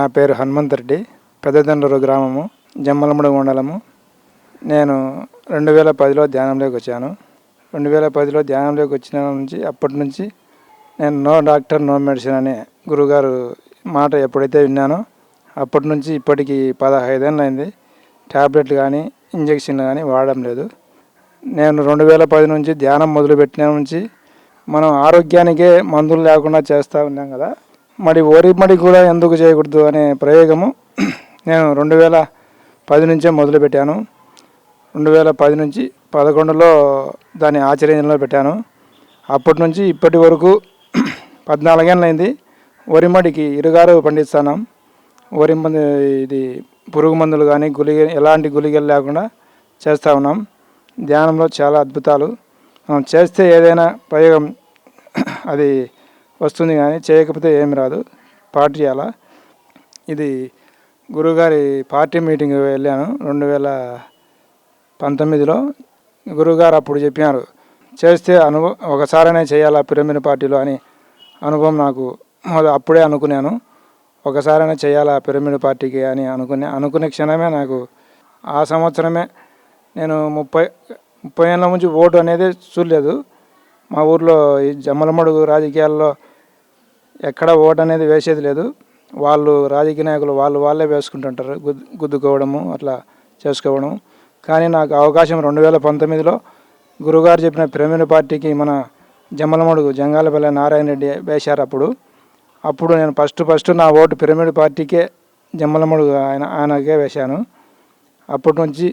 నా పేరు హనుమంత్ రెడ్డి, పెద్దదండూరు గ్రామము, జమ్మలమడుగు మండలము. నేను 2010లో ధ్యానంలోకి వచ్చాను. 2010లో ధ్యానంలోకి వచ్చిన నుంచి అప్పటి నుంచి నేను నో డాక్టర్ నో మెడిసిన్ అనే గురుగారు మాట ఎప్పుడైతే విన్నానో అప్పటి నుంచి ఇప్పటికి 15 ఏళ్ళు అయింది. ట్యాబ్లెట్లు కానీ ఇంజక్షన్లు కానీ వాడడం లేదు. నేను 2010 నుంచి ధ్యానం మొదలుపెట్టిన నుంచి మనం ఆరోగ్యానికే మందులు లేకుండా చేస్తూ ఉన్నాం కదా, మరి ఓరి కూడా ఎందుకు చేయకూడదు అనే ప్రయోగము నేను 2010 నుంచే మొదలుపెట్టాను. 2010 నుంచి 11లో దాన్ని ఆచరణలో పెట్టాను. అప్పటి నుంచి ఇప్పటి వరకు 14 ఏళ్ళు అయింది. వరిమడికి ఇరుగారు పండిస్తున్నాం. వరి మందు ఇది పురుగు మందులు కానీ ఎలాంటి గుళికలు లేకుండా చేస్తూ ఉన్నాం. ధ్యానంలో చాలా అద్భుతాలు. మనం చేస్తే ఏదైనా ప్రయోగం అది వస్తుంది, కానీ చేయకపోతే ఏమి రాదు. పార్టీ చేయాలా. ఇది గురుగారి పార్టీ మీటింగ్ వెళ్ళాను 2019లో. గురుగారు అప్పుడు చెప్పినారు, చేస్తే ఒకసారైనా చేయాలా పిరమిడ్ పార్టీలో అని అనుభవం నాకు అప్పుడే అనుకున్నాను. ఒకసారైనా చేయాలా పిరమిడ్ పార్టీకి అని అనుకునే క్షణమే నాకు ఆ సంవత్సరమే నేను 30 ఏళ్ళ నుంచి ఓటు అనేది చూడలేదు. మా ఊర్లో ఈ జమ్మలమడుగు రాజకీయాల్లో ఎక్కడ ఓటు అనేది వేసేది లేదు. వాళ్ళు రాజకీయ నాయకులు వాళ్ళే వేసుకుంటుంటారు, గుద్దుకోవడము అట్లా చేసుకోవడం. కానీ నాకు అవకాశం 2019లో గురుగారు చెప్పిన పిరమిడ్ పార్టీకి మన జమ్మలమడుగు జంగాలపల్లి నారాయణ రెడ్డి వేశారు. అప్పుడు నేను ఫస్ట్ నా ఓటు పిరమిడ్ పార్టీకే, జమ్మలమడుగు ఆయనకే వేశాను. అప్పటి నుంచి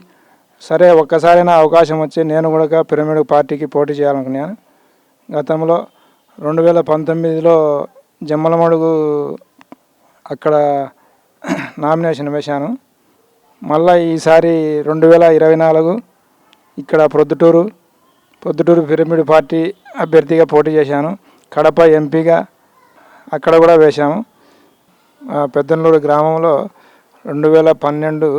సరే ఒక్కసారైనా అవకాశం వచ్చి నేను కూడా పిరమిడ్ పార్టీకి పోటీ చేయాలనుకున్నాను. గతంలో 2019లో జమ్మలమడుగు అక్కడ నామినేషన్ వేశాను. మళ్ళీ ఈసారి 2024 ఇక్కడ ప్రొద్దుటూరు పిరమిడ్ పార్టీ అభ్యర్థిగా పోటీ చేశాను. కడప ఎంపీగా అక్కడ కూడా వేశాము. పెద్దనూరు గ్రామంలో 2012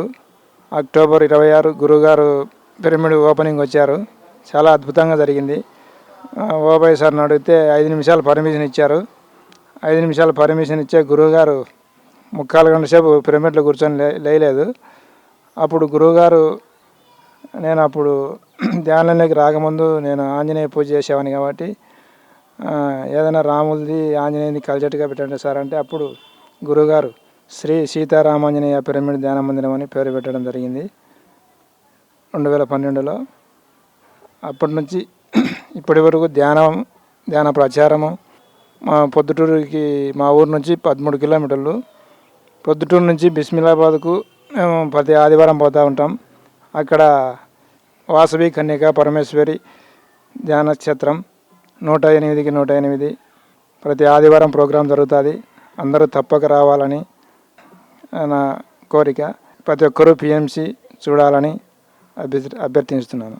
అక్టోబర్ 26 గురుగారు పిరమిడ్ ఓపెనింగ్ వచ్చారు. చాలా అద్భుతంగా జరిగింది. ఓబై సార్ని అడిగితే 5 నిమిషాలు పర్మిషన్ ఇచ్చారు. 5 నిమిషాలు పర్మిషన్ ఇచ్చే గురువుగారు 3/4 గంట సేపు పిరమిడ్లో కూర్చొని లేయలేదు. అప్పుడు గురువుగారు, నేను అప్పుడు ధ్యానంలోకి రాకముందు నేను ఆంజనేయ పూజ చేసేవాడిని కాబట్టి ఏదైనా రాములది ఆంజనేయుని కలిసేట్టుగా పెట్టండి సార్ అంటే అప్పుడు గురువుగారు శ్రీ సీతారామాంజనేయ పిరమిడ్ ధ్యాన మందిరం అని పేరు పెట్టడం జరిగింది 2012లో. అప్పటి నుంచి ఇప్పటి వరకు ధ్యాన ప్రచారము మా పొద్దుటూరుకి, మా ఊరు నుంచి 13 కిలోమీటర్లు. పొద్దుటూరు నుంచి బిస్మిలాబాద్కు మేము ప్రతి ఆదివారం పోతూ ఉంటాం. అక్కడ వాసవి కన్యక పరమేశ్వరి ధ్యాన క్షేత్రం 108కి 108 ప్రతి ఆదివారం ప్రోగ్రాం జరుగుతుంది. అందరూ తప్పక రావాలని నా కోరిక. ప్రతి ఒక్కరూ పిఎంసి చూడాలని అభ్యర్థిస్తున్నాను.